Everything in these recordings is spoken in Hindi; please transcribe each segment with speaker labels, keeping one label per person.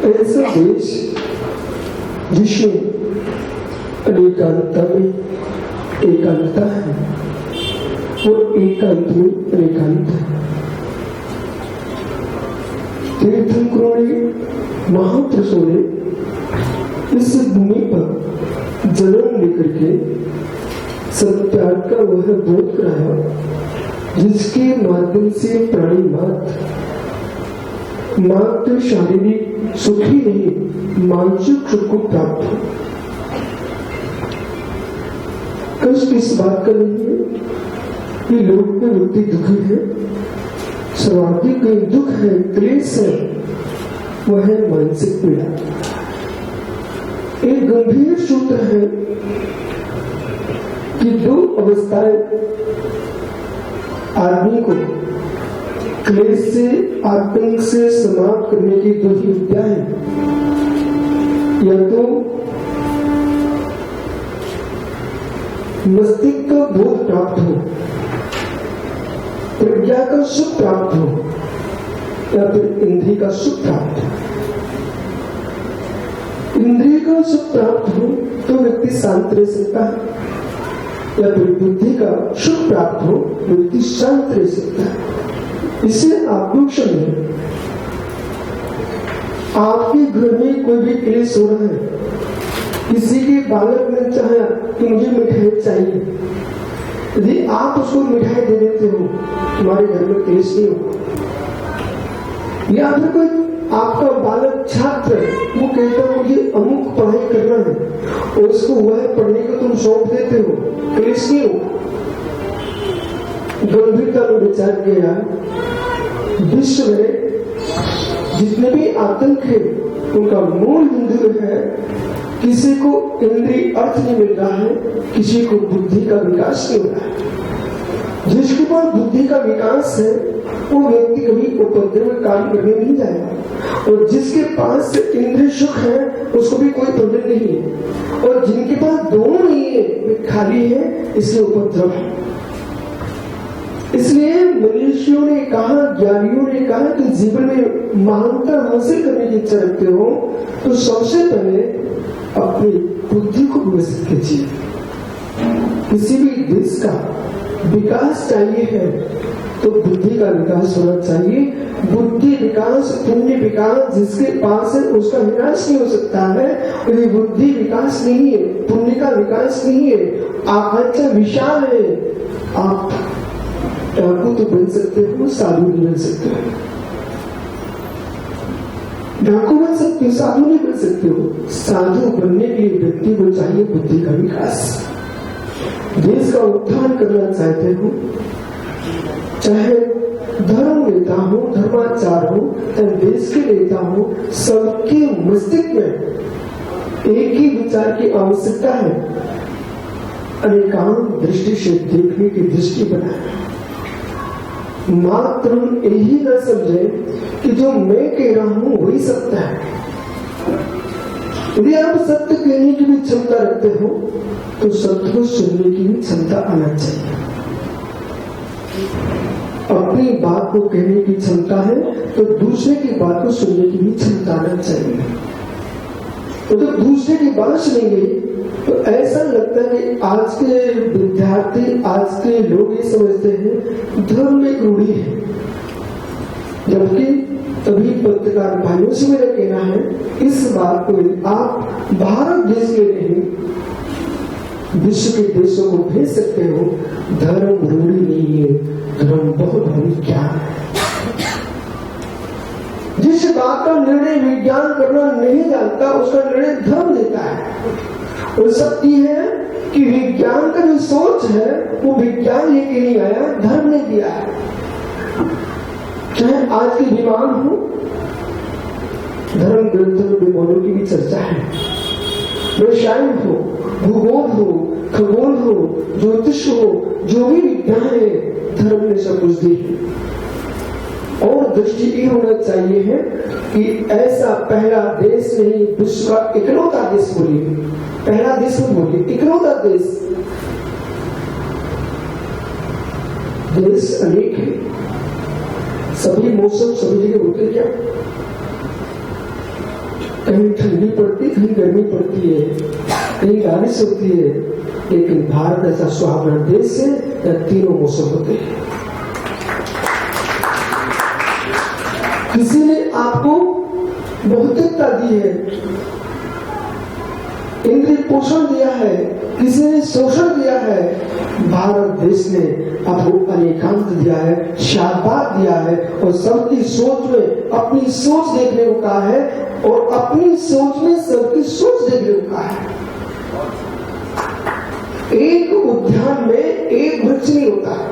Speaker 1: ऐसा देश जिसमें अनेकांता में एकांता है और एकांत में अनेकांत है। तीर्थंकरों ने, महापुरुषों ने इस भूमि पर जन्म लेकर के सत्याग का वह बोध कराया जिसके माध्यम से प्राणी मात्र शारीरिक सुख ही नहीं मानसिक सुख को प्राप्त हो। कष्ट इस बात का नहीं है कि लोक में व्यक्ति दुखी है, सर्वाधिक दुख है, क्लेश है, वह है मानसिक पीड़ा। एक गंभीर सूत्र है कि दो अवस्थाएं आदमी को क्लेश से, आतंक से समाप्त करने की दो ही विद्या है। या तो मस्तिष्क का बोध प्राप्त हो, प्रज्ञा का सुख प्राप्त हो, या फिर इंद्रिय का सुख प्राप्त हो। इंद्रिय का सुख प्राप्त हो तो व्यक्ति शांत रह सकता है, या फिर बुद्धि का सुख प्राप्त हो व्यक्ति शांत रह सकता है। इसे आप लोग समझें। आपके घर में कोई भी क्लेश हो रहा है, किसी के बालक ने चाहा कि मुझे मिठाई चाहिए, यदि आप उसको मिठाई दे देते हो तुम्हारे घर में क्लेश नहीं होगा। या फिर कोई आपका बालक छात्र वो कहता है मुझे अमुक पढ़ाई करना है और उसको वह पढ़ने को तुम सौंप देते हो, क्लेश नहीं होगा। गंभीरता में विचार किया, विश्व में जितने भी आतंक है उनका मूल बिंदु है किसी को इंद्रिय अर्थ नहीं मिल रहा है, किसी को बुद्धि का विकास नहीं हो रहा है। जिसके पास बुद्धि का विकास है वो व्यक्ति कभी उपद्रव में काम करने नहीं जाएगा, और जिसके पास इंद्रिय सुख है उसको भी कोई प्रॉब्लम नहीं है, और जिनके पास दोनों नहीं है वे खाली है, इसलिए उपद्रव है। इसलिए मनुष्यों ने कहा, ज्ञानियों ने कहा कि जीवन में महानता हासिल करने की इच्छा रखते हो तो सबसे पहले अपनी बुद्धि को विकसित कीजिए। किसी भी देश का विकास चाहिए है तो बुद्धि का विकास होना चाहिए। बुद्धि विकास, पुण्य विकास जिसके पास है उसका विकास नहीं हो सकता है। यदि बुद्धि विकास नहीं है, पुण्य का विकास नहीं है, आकांक्षा विशाल है, आप डाकू तो बन सकते हो, साधु नहीं बन सकते हो। डाकू बन सकते हो, साधु नहीं बन सकते हो। साधु बनने के लिए व्यक्ति को चाहिए बुद्धि का विकास। देश का उत्थान करना चाहते हो, चाहे धर्म नेता हो, धर्माचार हो, चाहे देश के नेता हो, सबके मस्तिष्क में एक ही विचार की आवश्यकता है, अनेकांत दृष्टि से देखने की दृष्टि बनाए। मात्र यही न समझे कि जो मैं कह रहा हूं वही सत्य है। यदि आप सत्य कहने की भी क्षमता रखते हो तो सत्य को सुनने की भी क्षमता आना चाहिए। अपनी बात को कहने की क्षमता है तो दूसरे की बात को सुनने की भी क्षमता आना चाहिए। तो जब दूसरे की बात सुनेंगे तो ऐसा लगता है कि आज के विद्यार्थी, आज के लोग ये समझते हैं धर्म एक रूढ़ी है, जबकि तभी पत्रकार भाइयों से मेरा कहना है इस बात को आप भारत देश के नहीं विश्व के देशों को भेज सकते हो। धर्म रूढ़ी नहीं है, धर्म बहुत बड़ी ज्ञान है। जिस बात का निर्णय विज्ञान करना नहीं जानता उसका निर्णय धर्म लेता है। और सत्य है कि विज्ञान का जो सोच है वो विज्ञान लेके नहीं आया, धर्म ने दिया है। चाहे आज के विमान हो, धर्म ग्रंथों में विमानों की भी चर्चा है। रसायन हो, भूगोल हो, खगोल हो, ज्योतिष हो, जो भी विज्ञान है धर्म ने सब कुछ दी है। और दृष्टि ये होना चाहिए है कि ऐसा पहला देश नहीं, विश्व का इकलौता देश बोलिए, पहला देश बोलिए, इकलौता देश। देश अनेक है, सभी मौसम सभी जगह होते क्या, कहीं ठंडी पड़ती, कहीं गर्मी पड़ती है, कहीं बारिश होती है, लेकिन भारत ऐसा सुहावना देश है या तीनों मौसम होते हैं। किसी ने आपको बहुतेकता दी है, इंद्रिय पोषण दिया है, किसी ने शोषण दिया है, भारत देश ने आपको अनेकांत दिया है, शाबाश दिया है, और सबकी सोच में अपनी सोच देखने को कहा है, और अपनी सोच में सबकी सोच देखने को कहा है। एक उद्यान में एक वृक्ष नहीं होता है,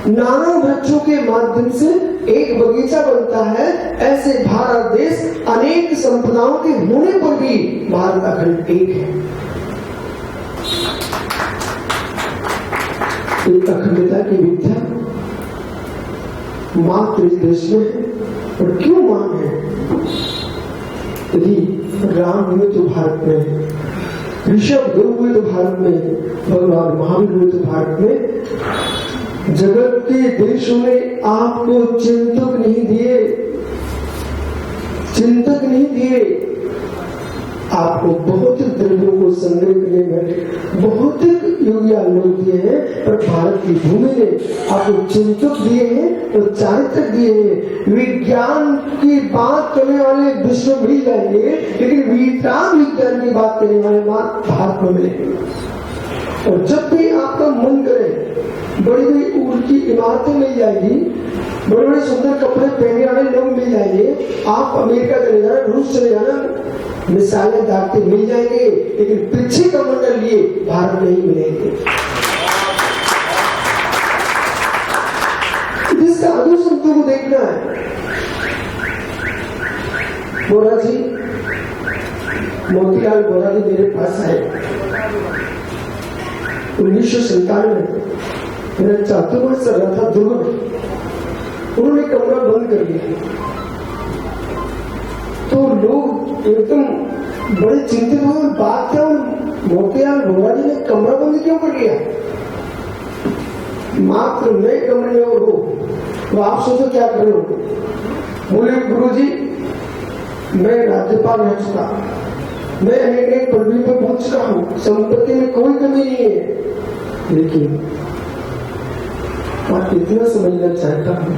Speaker 1: नाना वृक्षों के माध्यम से एक बगीचा बनता है। ऐसे भारत देश अनेक संप्रदायों के होने पर भी भारत अखंड एक है। एक अखंडता की विद्या मात्र इस देश में है। और क्यों मान है? यदि राम हुए तो भारत में, ऋषभ देव हुए तो भारत में, भगवान महावीर हुए तो भारत में। जगत के देशों ने आपको चिंतक नहीं दिए, चिंतक नहीं दिए, आपको बहुत द्रव्यों को संग्रह करने में बहुत योग्य लोग दिए हैं, पर भारत की भूमि ने आपको चिंतक दिए हैं और चारित्र दिए हैं। विज्ञान की बात करने वाले विश्व में मिल जाएंगे, लेकिन विज्ञान की बात करने वाले भारत में मिलेंगे। और जब भी आपका मन करे, बड़ी बड़ी ऊंट की इमारतें मिल जाएगी, बड़े बड़े सुंदर कपड़े पहने वाले लोग मिल जाएंगे, आप अमेरिका चले जाना, रूस चले जाना, मिसाइलें दागते मिल जाएंगे, लेकिन पीछे कमंडल लिए भारत नहीं मिलेंगे। जिस साधु संतों को देखना है, बोरा जी, मोतीलाल बोरा जी मेरे पास आए 1997 में, मेरा चातुर्मास चल रहा था दुर्ग में, उन्होंने कमरा बंद कर दिया। तो लोग एकदम बड़े चिंतित हुए, बात क्या, मोतीलाल बोरा जी ने कमरा बंद क्यों कर लिया? मात्र मैं कमरे में और हो, तो आप सोचो क्या कर रहे हो? बोले गुरुजी, मैं राज्यपाल रह चुका, मैं अनेक पदवी पर पहुंच चुका हूं, संपत्ति में कोई कमी नहीं है, लेकिन आप इतना समझना चाहता हूं,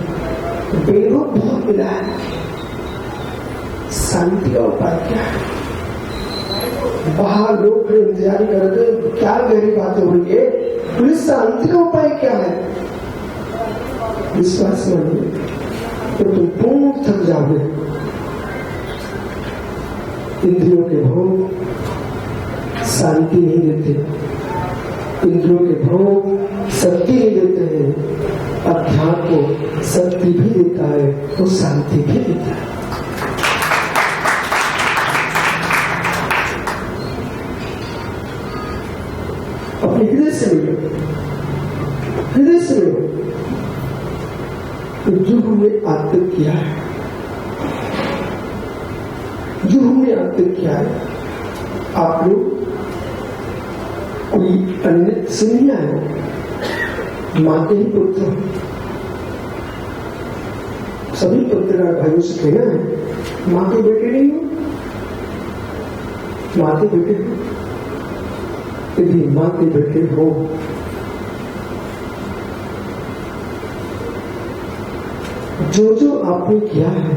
Speaker 1: वेदों बहुत मिला है, शांति का उपाय क्या है? बाहर लोग इंतजार कर रहे, क्या गहरी बातें हो रही है, पुलिस शांति का उपाय क्या है? विश्वास मानिए तो तुम पूर्ण थक जाओगे। इंद्रियों के भोग शांति नहीं देते, इंद्रियों के भोग शक्ति नहीं देते हैं, अध्यात्म को शक्ति भी देता है तो शांति भी देता है। अपने हृदय से मिलो, हृदय से मिलो, तो जो हमने आत्मिक किया है, जो हमने आत्मिक किया है, आप लोग कोई अन्य से नहीं आए, मां के ही पुत्र, सभी पत्रकार भाइयों से कहना है, मां के बेटे नहीं हो, मां के बेटे हो। यदि मां के बेटे हो, जो जो आपने किया है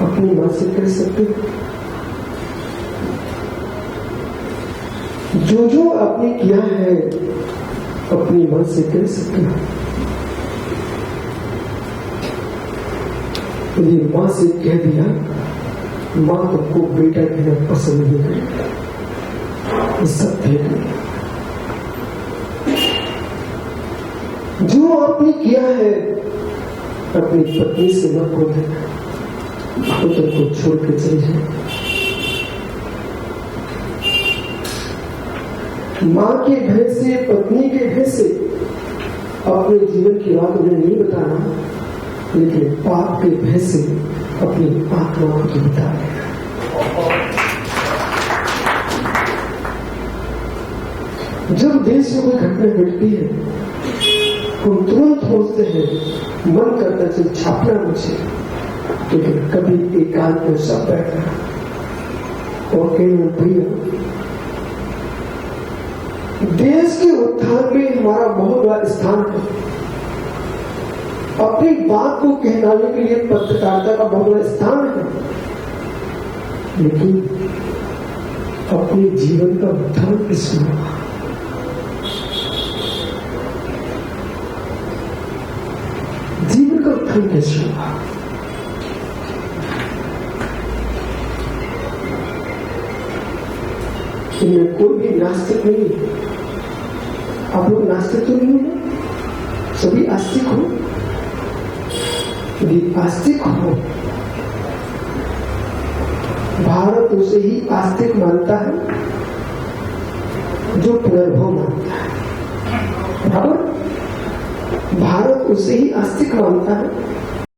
Speaker 1: अपनी मां से कर सकते हो, जो जो आपने किया है अपनी मां से कर सकते हो। यदि मां से कह दिया, मां तुमको बेटा कहना पसंद नहीं करेगी, सत्य है। जो आपने किया है अपनी पत्नी से मत बोले, पुत्र को छोड़ के चले जाए। मां के भय से, पत्नी के भय से अपने जीवन की बात उन्हें नहीं बताना, लेकिन पाप के भय से अपनी आत्मा को बताना। जब देश में कोई घटना घटती है, हम तुरंत सोचते हैं, मन करता है छापना मुझे, लेकिन कभी एकांत में सब बैठना और केवल प्रिय देश के उत्थान में हमारा बहुत बड़ा स्थान है। अपनी बात को कहलाने के लिए पत्रकारिता का बहुत बड़ा स्थान है, लेकिन अपने जीवन का उत्थान किसमें हुआ? जीवन का उत्थान कैसे हुआ? इनमें कोई भी नास्तिक नहीं है। आप लोग नास्तिक तो नहीं है, सभी आस्तिक हो। यदि आस्तिक हो, भारत उसे ही आस्तिक मानता है जो पुनर्भव मानता है। बराबर, भारत उसे ही आस्तिक मानता है